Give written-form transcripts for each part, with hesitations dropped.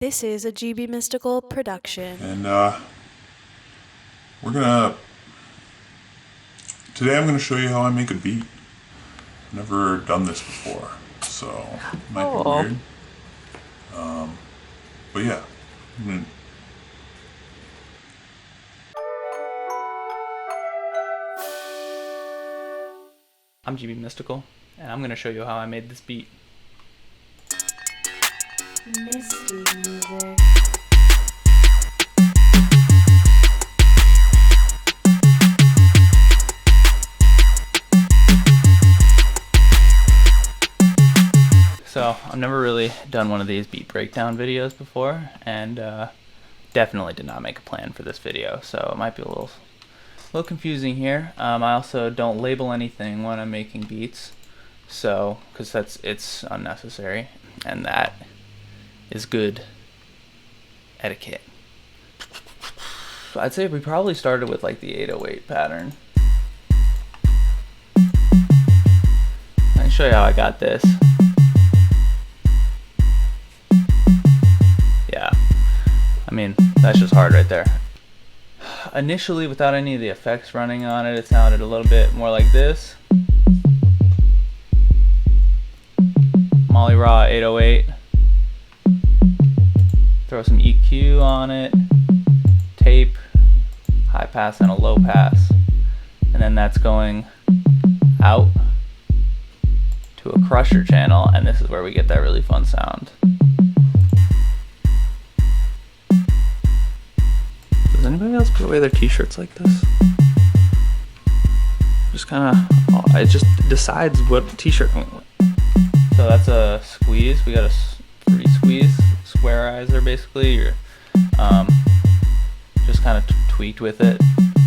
This is a GBMystical production. And today I'm gonna show you how I make a beat. Never done this before, so it might be weird. But yeah, I'm GBMystical, and I'm gonna show you how I made this beat. Misty music. So I've never really done one of these beat breakdown videos before, and definitely did not make a plan for this video, so it might be a little confusing here. I also don't label anything when I'm making beats, so because it's unnecessary, and that is good etiquette. I'd say we probably started with like the 808 pattern. I can show you how I got this. Yeah, I mean, that's just hard right there. Initially, without any of the effects running on it, it sounded a little bit more like this. Molly Raw 808. Throw some EQ on it, tape, high pass and a low pass, and then that's going out to a crusher channel, and this is where we get that really fun sound. Does anybody else put away their t-shirts like this? Just kind of, it just decides what t-shirt. So that's a squeeze. We got a free squeeze squarizer, basically. You're just kind of tweaked with it,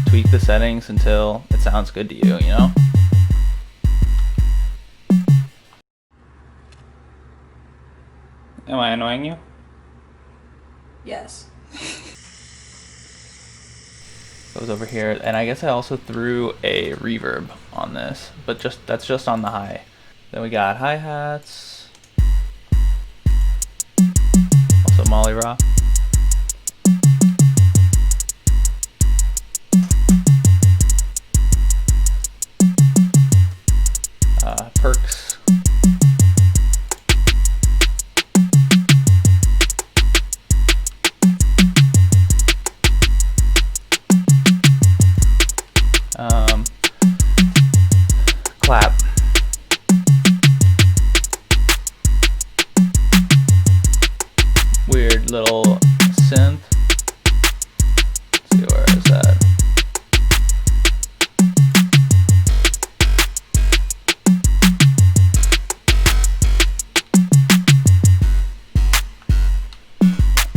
tweak the settings until it sounds good to you, you know? Am I annoying you? Yes. Goes over here, and I guess I also threw a reverb on this, but that's just on the high. Then we got hi-hats, also Molly Raw. Perks. Clap. Weird little synth. Let's see, where is that?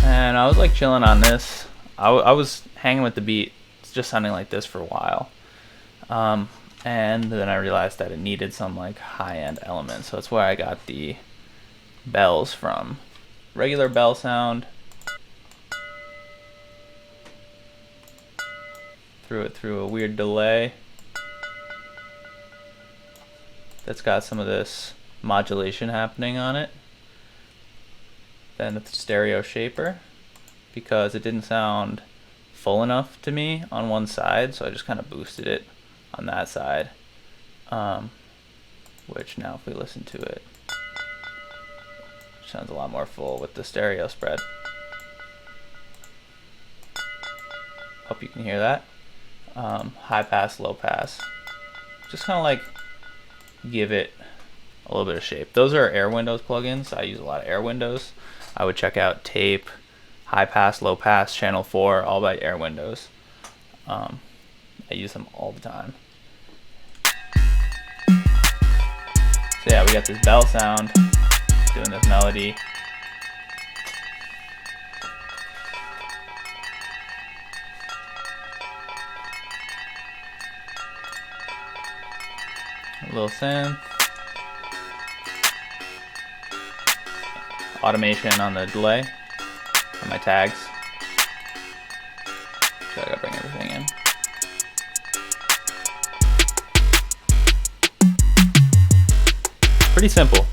And I was like chilling on this. I was hanging with the beat. It's just sounding like this for a while. And then I realized that it needed some like high-end elements, so that's where I got the bells from. Regular bell sound. Threw it through a weird delay. That's got some of this modulation happening on it. Then the stereo shaper, because it didn't sound full enough to me on one side, so I just kind of boosted it on that side, which now if we listen to it, sounds a lot more full with the stereo spread. Hope you can hear that. High pass, low pass, just kind of like give it a little bit of shape. Those are Air Windows plugins. I use a lot of Air Windows. I would check out Tape, High Pass, Low Pass, Channel 4, all by Air Windows. I use them all the time. So yeah, we got this bell sound, doing this melody. A little synth. Automation on the delay, on my tags. So I gotta bring everything in. Pretty simple.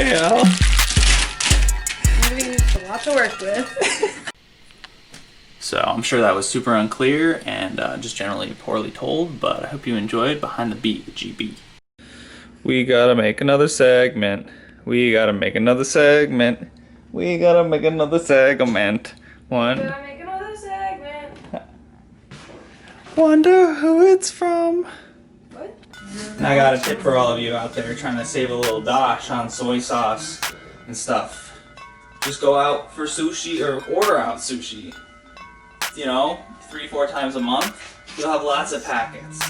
hell? A lot to work with. So I'm sure that was super unclear and just generally poorly told, but I hope you enjoyed Behind the Beat with GB. We gotta make another segment. We gotta make another segment. We gotta make another segment. Gotta make another segment. Wonder who it's from. What? And I got a tip for all of you out there trying to save a little dosh on soy sauce and stuff. Just go out for sushi or order out sushi. You know, 3-4 times a month. You'll have lots of packets.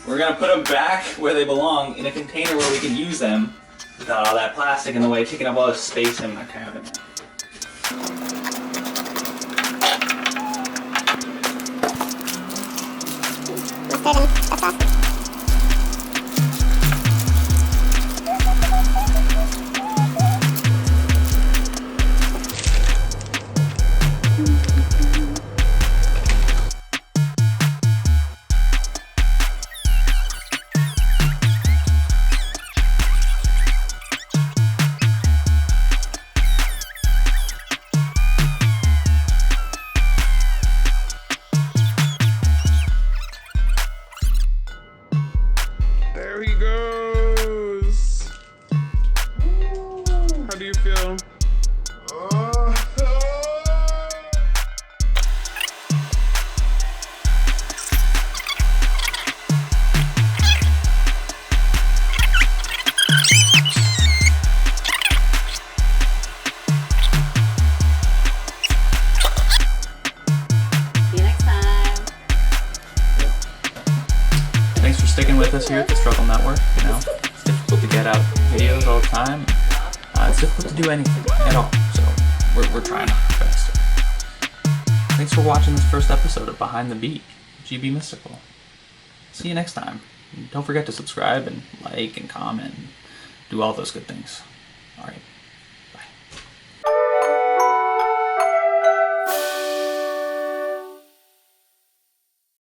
We're gonna put them back where they belong in a container where we can use them without all that plastic in the way, taking up all the space in my cabinet. There he goes. How do you feel? See you next time. Thanks for sticking with us here at the Struggle Network. You know, it's difficult to get out videos all the time. It's difficult to do anything at all. So we're trying our best. Thanks for watching this first episode of Behind the Beat, GBMystical. See you next time. And don't forget to subscribe and like and comment and do all those good things. All right.